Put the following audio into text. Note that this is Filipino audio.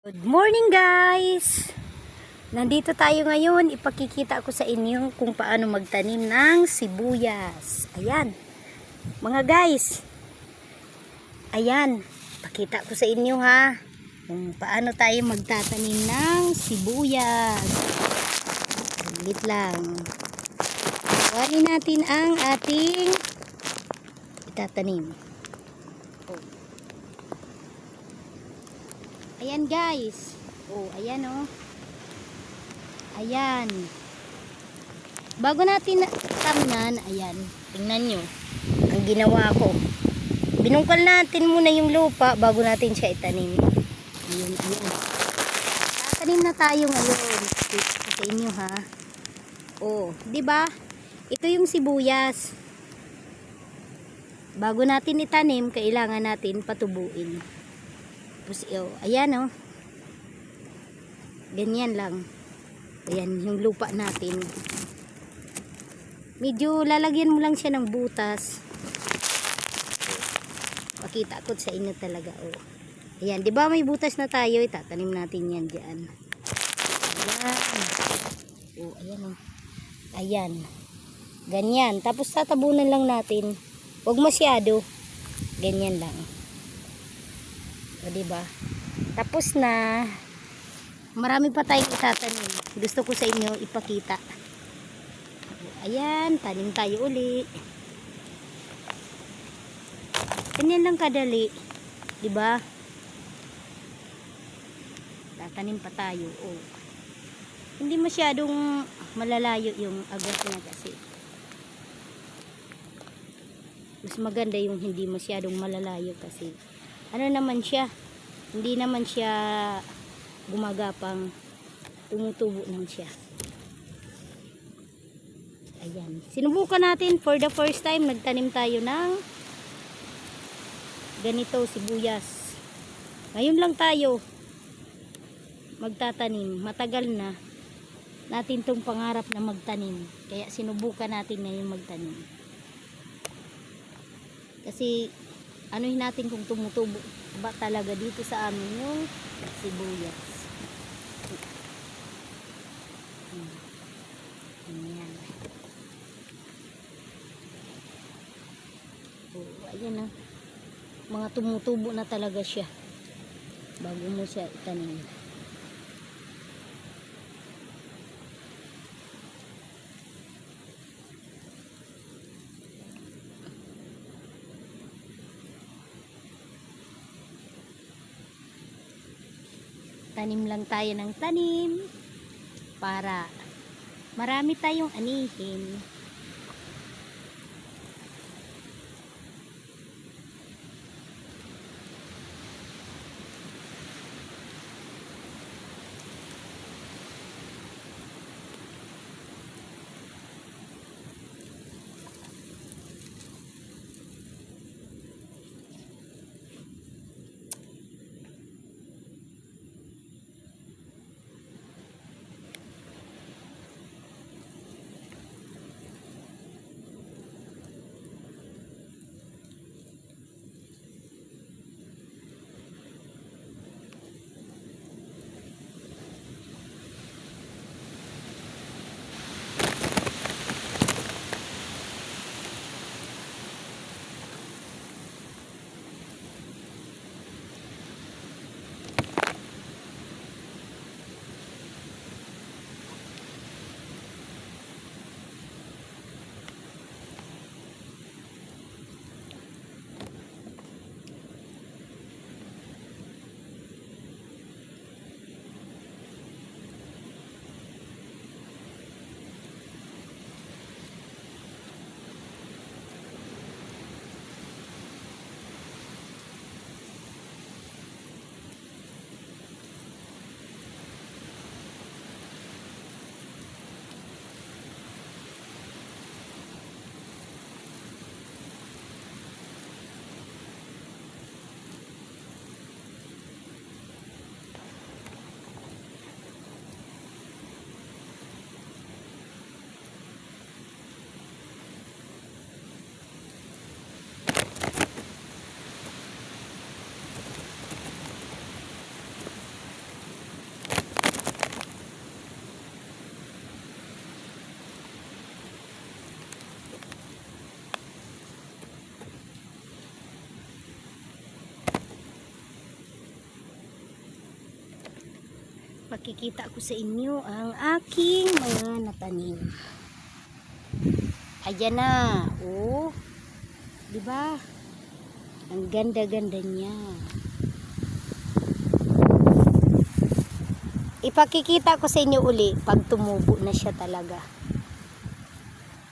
Good morning guys! Nandito tayo ngayon, ipakikita ko sa inyo kung paano magtanim ng sibuyas. Ayan, mga guys. Ayan, pakita ko sa inyo ha, kung paano tayo magtatanim ng sibuyas. Saglit lang. Kuhanin natin ang ating itatanim. Ayan guys. Ayan Ayan. Bago natin tamnan, ayan. Tingnan nyo. Ang ginawa ko. Binungkal natin muna yung lupa bago natin siya itanim. Ayan. Tatanim na tayo ngayon. Sa inyo ha. Di ba? Ito yung sibuyas. Bago natin itanim, kailangan natin patubuin. Ayan ganyan lang. Ayan yung lupa natin, medyo lalagyan mo lang siya ng butas. Pakita ko sa inyo talaga. Ayan, di ba may butas na tayo, itatanim natin yan dyan. Ayan. Ayan ganyan, tapos tatabunan lang natin, huwag masyado, ganyan lang. Diba? Tapos na. Marami pa tayong itatanim. Gusto ko sa inyo ipakita. Ayan, tanim tayo uli. Ganyan lang kadali. Diba? Tatanim pa tayo. Hindi masyadong malalayo yung agos na kasi. Mas maganda yung hindi masyadong malalayo kasi ano naman siya, hindi naman siya gumagapang, tumutubo lang siya. Ayan, sinubukan natin for the first time, nagtanim tayo ng ganito, sibuyas. Ngayon lang tayo magtatanim, matagal na natin tong pangarap na magtanim, kaya sinubukan natin ngayon magtanim. Kasi anuhin natin kung tumutubo ba talaga dito sa amin yung sibuyas. Ayan. Ayan mga tumutubo na talaga siya bago mo siya itanim. Tanim lang tayo ng tanim para marami tayong anihin. Pakikita ko sa inyo ang aking mga natanim. Ayan na. Oh. 'Di ba? Ang ganda-ganda niya. Ipakikita ko sa inyo uli pag tumubo na siya talaga.